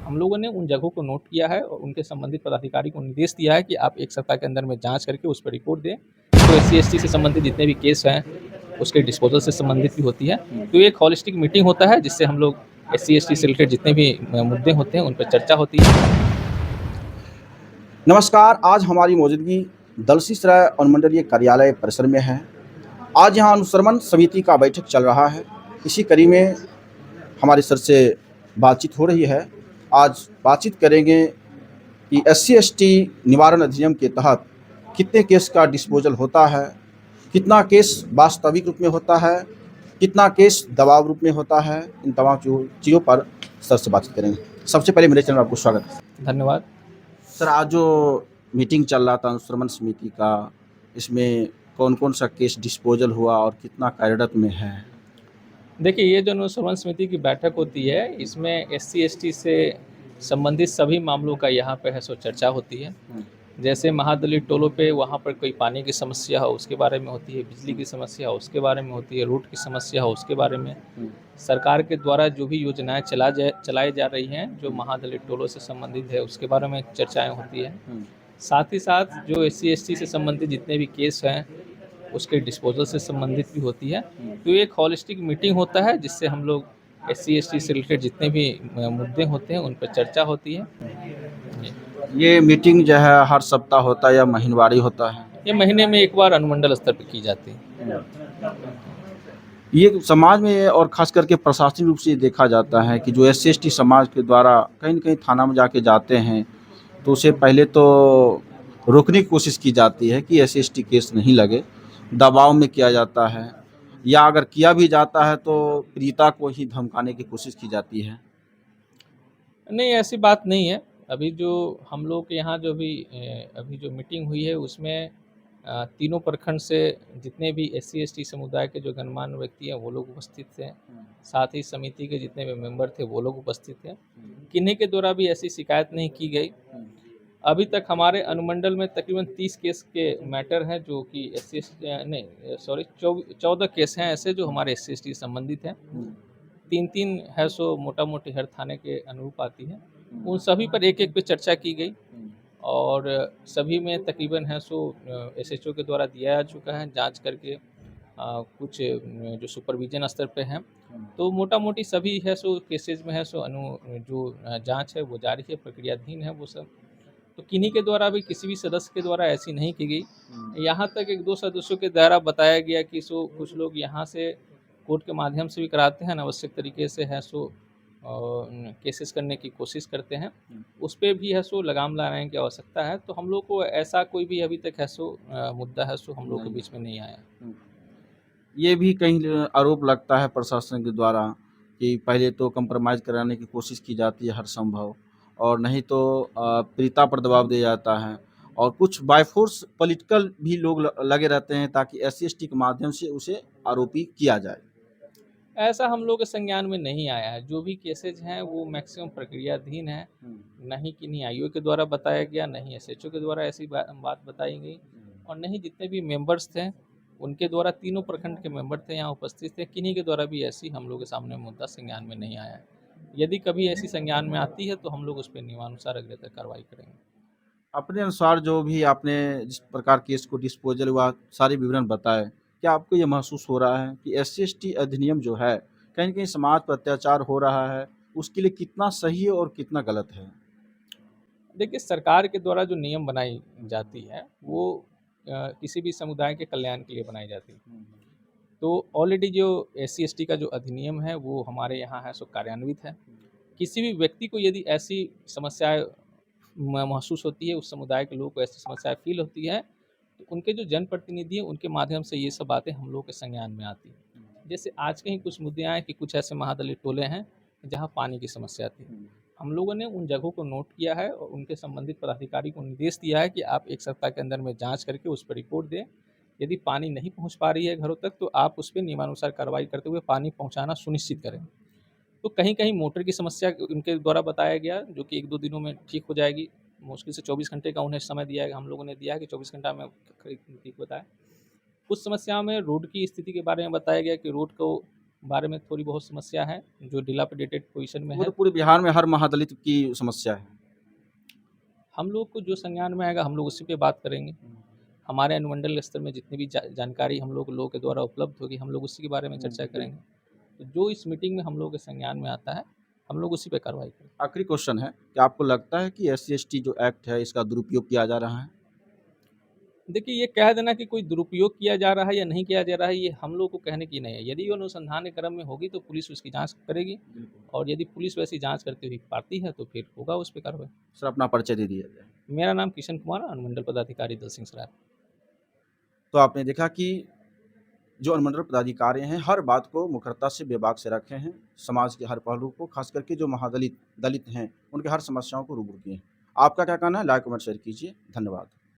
हम लोगों ने उन जगहों को नोट किया है और उनके संबंधित पदाधिकारी को निर्देश दिया है कि आप 1 सप्ताह के अंदर में जाँच करके उस पर रिपोर्ट दें। तो एससी-एसटी से संबंधित जितने भी केस हैं, उसके डिस्पोज़ल से संबंधित भी होती है। तो ये एक होलिस्टिक मीटिंग होता है जिससे हम लोग एससी-एसटी से रिलेटेड जितने भी मुद्दे होते हैं, उन पे चर्चा होती है। नमस्कार, आज हमारी मौजूदगी दलसीसराय अनुमंडलीय कार्यालय परिसर में है। आज यहाँ अनुश्रवण समिति का बैठक चल रहा है। इसी कड़ी में हमारे सर से बातचीत हो रही है। आज बातचीत करेंगे कि एससी-एसटी निवारण अधिनियम के तहत कितने केस का डिस्पोजल होता है, कितना केस वास्तविक रूप में होता है, कितना केस दबाव रूप में होता है। इन तमाम चीज़ों पर सर से बातचीत करेंगे। सबसे पहले मेरे चैनल में आपको स्वागत है। धन्यवाद। सर, आज जो मीटिंग चल रहा था अनुश्रवण समिति का, इसमें कौन-कौन सा केस डिस्पोजल हुआ और कितना कार्यरत में है? देखिए, ये जो अनुश्रवण समिति की बैठक होती है, इसमें एससी-एसटी से संबंधित सभी मामलों का यहाँ पे है सो चर्चा होती है। जैसे महादलित टोलों पे वहाँ पर कोई पानी की समस्या हो उसके बारे में होती है, बिजली की समस्या हो उसके बारे में होती है, रोड की समस्या हो उसके बारे में। सरकार के द्वारा जो भी योजनाएँ चलाई जा रही हैं, जो महादलित टोलों से संबंधित है, उसके बारे में चर्चाएँ होती हैं। साथ ही साथ जो एससी-एसटी से संबंधित जितने भी केस हैं, उसके डिस्पोज़ल से संबंधित भी होती है। तो ये एक होलिस्टिक मीटिंग होता है जिससे हम लोग एससी-एसटी से रिलेटेड जितने भी मुद्दे होते हैं, उन पे चर्चा होती है। ये मीटिंग जो है हर सप्ताह होता है या महीनवारी होता है? ये महीने में एक बार अनुमंडल स्तर पे की जाती है। ये समाज में और ख़ास करके प्रशासनिक रूप से देखा जाता है कि जो एससी-एसटी समाज के द्वारा कहीं न कहीं थाना में जाके जाते हैं, तो उसे पहले तो रोकने की कोशिश की जाती है कि एससी-एसटी केस नहीं लगे, दबाव में किया जाता है, या अगर किया भी जाता है तो पीड़िता को ही धमकाने की कोशिश की जाती है। नहीं, ऐसी बात नहीं है। अभी जो हम लोग के यहाँ जो भी अभी जो मीटिंग हुई है उसमें तीनों प्रखंड से जितने भी एससी-एसटी समुदाय के जो गणमान्य व्यक्ति हैं वो लोग उपस्थित थे। साथ ही समिति के जितने भी मेंबर थे वो लोग उपस्थित थे। किन्हीं के द्वारा भी ऐसी शिकायत नहीं की गई। अभी तक हमारे अनुमंडल में तकरीबन 30 केस के मैटर हैं जो कि नहीं सॉरी 14 केस हैं ऐसे जो हमारे एससी-एसटी से संबंधित हैं। 3-3 है सो मोटा-मोटी हर थाने के अनुरूप आती है। उन सभी पर एक-एक पे चर्चा की गई और सभी में तकरीबन है सो एसएचओ के द्वारा दिया जा चुका है जांच करके कुछ जो सुपरविजन स्तर पे हैं। तो मोटा-मोटी सभी है सो केसेज़ में है सो जो जांच है वो जारी है, प्रक्रियाधीन है वो सब। तो किन्हीं के द्वारा भी किसी भी सदस्य के द्वारा ऐसी नहीं की गई। यहाँ तक 1-2 सदस्यों के द्वारा बताया गया कि सो कुछ लोग यहाँ से कोर्ट के माध्यम से भी कराते हैं, अनावश्यक तरीके से है सो केसेस करने की कोशिश करते हैं। उस पे भी है सो लगाम लगाने की आवश्यकता है। तो हम लोग को ऐसा कोई भी अभी तक है सो मुद्दा है सो हम लोग के बीच में नहीं आया। ये भी कहीं आरोप लगता है प्रशासन के द्वारा कि पहले तो कंप्रोमाइज़ कराने की कोशिश की जाती है हर संभव, और नहीं तो पीड़िता पर दबाव दिया जाता है, और कुछ बाय फोर्स पॉलिटिकल भी लोग लगे रहते हैं ताकि एससी-एसटी के माध्यम से उसे आरोपी किया जाए। ऐसा हम लोग के संज्ञान में नहीं आया है। जो भी केसेज हैं वो मैक्सिमम प्रक्रियाधीन है। नहीं किन्हीं आईओ के द्वारा बताया गया, नहीं एसएचओ के द्वारा ऐसी बात बताई गई और नहीं जितने भी मेंबर्स थे उनके द्वारा, तीनों प्रखंड के मेंबर थे यहाँ उपस्थित थे, किन्हीं के द्वारा भी ऐसी हम लोग के सामने मुद्दा संज्ञान में नहीं आया है। यदि कभी ऐसी संज्ञान में आती है तो हम लोग उस पर नियमानुसार अग्रतर कार्रवाई करेंगे। अपने अनुसार जो भी आपने जिस प्रकार केस को डिस्पोजल हुआ सारे विवरण बताए, क्या आपको ये महसूस हो रहा है कि एससी-एसटी अधिनियम जो है कहीं न कहीं समाज पर अत्याचार हो रहा है, उसके लिए कितना सही है और कितना गलत है? देखिए, सरकार के द्वारा जो नियम बनाई जाती है वो किसी भी समुदाय के कल्याण के लिए बनाई जाती है। तो ऑलरेडी जो एससी-एसटी का जो अधिनियम है वो हमारे यहाँ है सो कार्यान्वित है। किसी भी व्यक्ति को यदि ऐसी समस्याएँ महसूस होती है, उस समुदाय के लोगों को ऐसी समस्याएँ फ़ील होती है, तो उनके जो जनप्रतिनिधि हैं उनके माध्यम से ये सब बातें हम लोगों के संज्ञान में आती हैं। जैसे आज के ही कुछ मुद्दे आए कि कुछ ऐसे महादलित टोले हैं जहाँ पानी की समस्या थी। हम लोगों ने उन जगहों को नोट किया है और उनके संबंधित पदाधिकारी को निर्देश दिया है कि आप 1 सप्ताह के अंदर में जाँच करके उस पर रिपोर्ट दें। यदि पानी नहीं पहुँच पा रही है घरों तक तो आप उस पे नियमानुसार कार्रवाई करते हुए पानी पहुँचाना सुनिश्चित करें। तो कहीं-कहीं मोटर की समस्या उनके द्वारा बताया गया जो कि 1-2 दिनों में ठीक हो जाएगी। मुश्किल से 24 घंटे का उन्हें समय दिया है, हम लोगों ने दिया है कि 24 घंटा में ठीक बताएँ। कुछ समस्याओं में रोड की स्थिति के बारे में बताया गया कि रोड को बारे में थोड़ी बहुत समस्या है, जो डिलापिडेटेड पोजीशन में वो है। तो पूरे बिहार में हर महादलित की समस्या है। हम लोग को जो संज्ञान में आएगा हम लोग उसी पे बात करेंगे। हमारे अनुमंडल स्तर में जितनी भी जानकारी हम लोगों के द्वारा उपलब्ध होगी, हम लोग उसी के बारे में चर्चा करेंगे। तो जो इस मीटिंग में हम लोग के संज्ञान में आता है, हम लोग उसी पे कार्रवाई करेंगे। आखिरी क्वेश्चन है कि आपको लगता है कि SC/ST जो एक्ट है इसका दुरुपयोग किया जा रहा है? देखिए, ये कह देना कि कोई दुरुपयोग किया जा रहा है या नहीं किया जा रहा है, ये हम लोग को कहने की नहीं है। यदि अनुसंधान के क्रम में होगी तो पुलिस उसकी जाँच करेगी, और यदि पुलिस वैसी जाँच करती हुई पाती है तो फिर होगा उस पे कार्रवाई। सर अपना परिचय दे दिया जाए। मेरा नाम किशन कुमार, अनुमंडल पदाधिकारी दलसिंह सराय। तो आपने देखा कि जो अनुमंडल पदाधिकारी हैं हर बात को मुखरता से बेबाक से रखे हैं, समाज के हर पहलू को, खास करके जो दलित हैं उनके हर समस्याओं को रूबरू किए हैं। आपका क्या कहना है? लाइक कमेंट शेयर कीजिए। धन्यवाद।